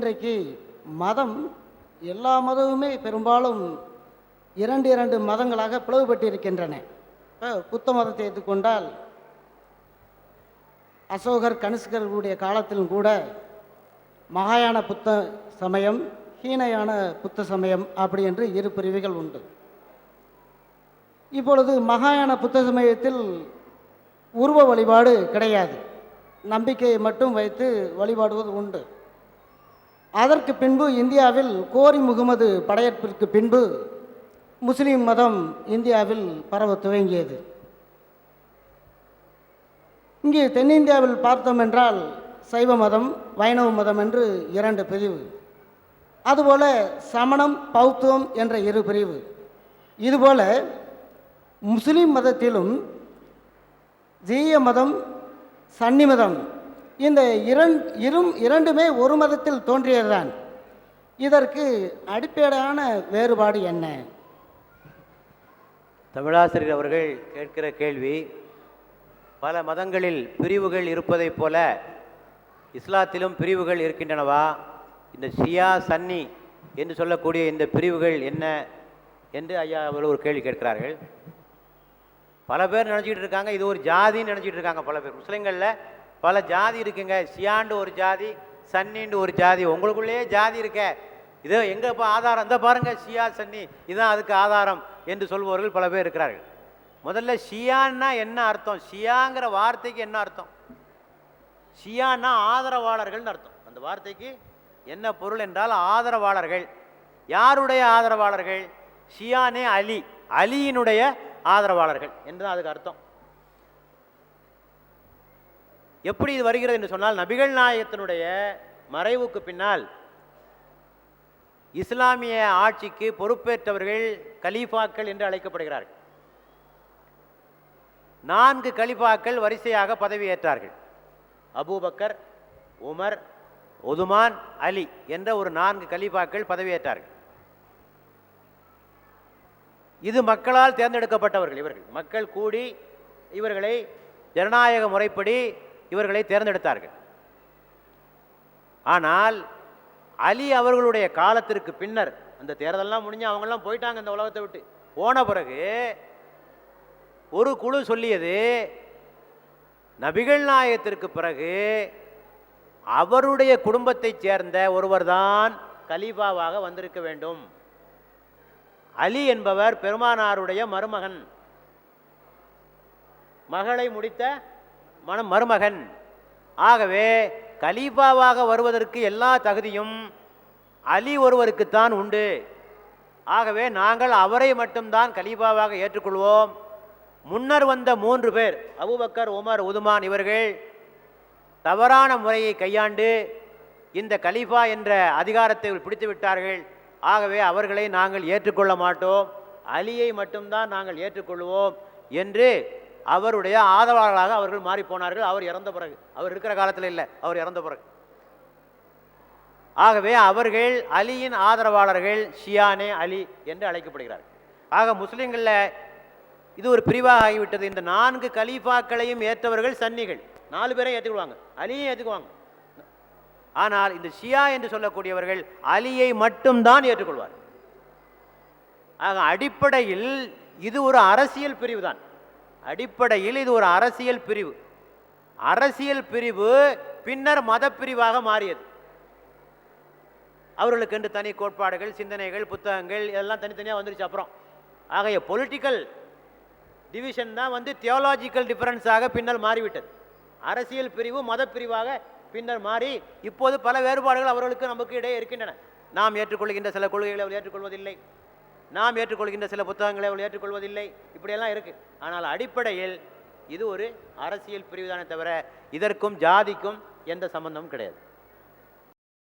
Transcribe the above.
இன்றைக்கு மதம் எல்லா மதமுமே பெரும்பாலும் இரண்டு மதங்களாக பிளவுபட்டிருக்கின்றன. இப்போ புத்த மதத்தை எடுத்துக்கொண்டால் அசோகர் கனிஷ்கர்களுடைய காலத்திலும் கூட மகாயான புத்த சமயம், ஹீனயான புத்த சமயம் அப்படி என்று இரு பிரிவுகள் உண்டு. இப்பொழுது மகாயான புத்த சமயத்தில் உருவ வழிபாடு கிடையாது, நம்பிக்கையை மட்டும் வைத்து வழிபாடுவது உண்டு. அதற்கு பின்பு இந்தியாவில் கோரி முகமது படையெடுப்பிற்கு பின்பு முஸ்லீம் மதம் இந்தியாவில் பரவ துவங்கியது. இங்கே தென்னிந்தியாவில் பார்த்தோம் என்றால் சைவ மதம், வைணவ மதம் என்று இரண்டு பிரிவு, அதுபோல சமணம், பௌத்தம் என்ற இரு பிரிவு. இதுபோல முஸ்லீம் மதத்திலும் ஜீய மதம், சன்னி மதம், இந்த இரண்டுமே ஒரு மதத்தில் தோன்றியதுதான். இதற்கு அடிப்படையான வேறுபாடு என்ன? தமிழாசிரியர் அவர்கள் கேட்கிற கேள்வி, பல மதங்களில் பிரிவுகள் இருப்பதைப் போல இஸ்லாத்திலும் பிரிவுகள் இருக்கின்றனவா? இந்த ஷியா, சன்னி என்று சொல்லக்கூடிய இந்த பிரிவுகள் என்ன என்று ஐயா அவர்கள் ஒரு கேள்வி கேட்கிறார்கள். பல பேர் நினச்சிக்கிட்டு இருக்காங்க இது ஒரு ஜாதின்னு நினச்சிக்கிட்டு இருக்காங்க. பல பேர் முஸ்லீம்களில் பல ஜாதி இருக்குங்க. ஷியாண்டு ஒரு ஜாதி, சன்னின்னு ஒரு ஜாதி, உங்களுக்குள்ளேயே ஜாதி இருக்க. இது எங்கப்பா ஆதாரம்? இந்த பாருங்க, ஷியா சன்னி இதுதான் அதுக்கு ஆதாரம் என்று சொல்பவர்கள் பல பேர் இருக்கிறார்கள். முதல்ல ஷியான்னா என்ன அர்த்தம்? ஷியாங்கிற வார்த்தைக்கு என்ன அர்த்தம்? ஷியான்னா ஆதரவாளர்கள்னு அர்த்தம். அந்த வார்த்தைக்கு என்ன பொருள் என்றால் ஆதரவாளர்கள். யாருடைய ஆதரவாளர்கள்? ஷியானே அலி, அலியினுடைய ஆதரவாளர்கள் என்றுதான் அதுக்கு அர்த்தம். எப்படி இது வருகிறது என்று சொன்னால், நபிகள் நாயகத்தினுடைய மறைவுக்கு பின்னால் இஸ்லாமிய ஆட்சிக்கு பொறுப்பேற்றவர்கள் கலீஃபாக்கள் என்று அழைக்கப்படுகிறார்கள். 4 கலீஃபாக்கள் வரிசையாக பதவியேற்றார்கள். அபூபக்கர், உமர், உதுமான், அலி என்ற ஒரு 4 கலீஃபாக்கள் பதவியேற்றார்கள். இது மக்களால் தேர்ந்தெடுக்கப்பட்டவர்கள். இவர்கள் மக்கள் கூடி இவர்களை ஜனநாயக முறைப்படி இவர்களை தேர்ந்தெடுத்தார்கள். ஆனால் அலி அவர்களுடைய காலத்திற்கு பின்னர், அந்த தேர்தலெல்லாம் முடிஞ்சு அவங்கெல்லாம் போயிட்டாங்க இந்த உலகத்தை விட்டு. போன பிறகு ஒரு குழு சொல்லியது, நபிகள் நாயகத்திற்கு பிறகு அவருடைய குடும்பத்தைச் சேர்ந்த ஒருவர் தான் கலீஃபாவாக வந்திருக்க வேண்டும். அலி என்பவர் பெருமானாருடைய மருமகன், மகளை முடித்த மருமகன். ஆகவே கலீஃபாவாக வருவதற்கு எல்லா தகுதியும் அலி ஒருவருக்குத்தான் உண்டு. ஆகவே நாங்கள் அவரை மட்டும்தான் கலீஃபாவாக ஏற்றுக்கொள்வோம். முன்னர் வந்த 3 பேர், அபூபக்கர், உமர், உதுமான், இவர்கள் தவறான முறையை கையாண்டு இந்த கலீஃபா என்ற அதிகாரத்தை பிடித்து விட்டார்கள். ஆகவே அவர்களை நாங்கள் ஏற்றுக்கொள்ள மாட்டோம், அலியை மட்டும்தான் நாங்கள் ஏற்றுக்கொள்வோம் என்று அவருடைய ஆதரவாளர்களாக அவர்கள் மாறி போனார்கள். அவர் இறந்த பிறகு, அவர் இருக்கிற காலத்தில் இல்லை, அவர் இறந்த பிறகு. ஆகவே அவர்கள் அலியின் ஆதரவாளர்கள், ஷியானே அலி என்று அழைக்கப்படுகிறார்கள். ஆக முஸ்லீம்களில் இது ஒரு பிரிவாக ஆகிவிட்டது. இந்த 4 கலீஃபாக்களையும் ஏற்றவர்கள் சன்னிகள், 4 பேரையும் ஏற்றுக்கொள்வாங்க, அலியை ஏற்றுக்குவாங்க. ஆனால் இந்த ஷியா என்று சொல்லக்கூடியவர்கள் அலியை மட்டும்தான் ஏற்றுக்கொள்வார். ஆக அடிப்படையில் இது ஒரு அரசியல் பிரிவு தான். அடிப்படையில் இது ஒரு அரசியல் பிரிவு. அரசியல் பிரிவு பின்னர் மத பிரிவாக மாறியது. அவர்களுக்கு என்று தனி கோட்பாடுகள், சிந்தனைகள், புத்தகங்கள் இதெல்லாம் தனித்தனியாக வந்துருச்சு. அப்புறம் ஆகைய பொலிட்டிக்கல் டிவிஷன் தான் தியோலாஜிக்கல் டிஃபரன்ஸாக பின்னர் மாறிவிட்டது. அரசியல் பிரிவு மத பிரிவாக பின்னர் மாறி இப்போது பல வேறுபாடுகள் அவர்களுக்கு நமக்கு இடையே இருக்கின்றன. நாம் ஏற்றுக்கொள்கின்ற சில கொள்கைகளை அவர்கள் ஏற்றுக்கொள்வதில்லை, நாம் ஏற்றுக்கொள்கின்ற சில புத்தகங்களை அவர்கள் ஏற்றுக்கொள்வதில்லை, இப்படியெல்லாம் இருக்குது. ஆனால் அடிப்படையில் இது ஒரு அரசியல் பிரிவுதானே தவிர இதற்கும் ஜாதிக்கும் எந்த சம்பந்தமும் கிடையாது.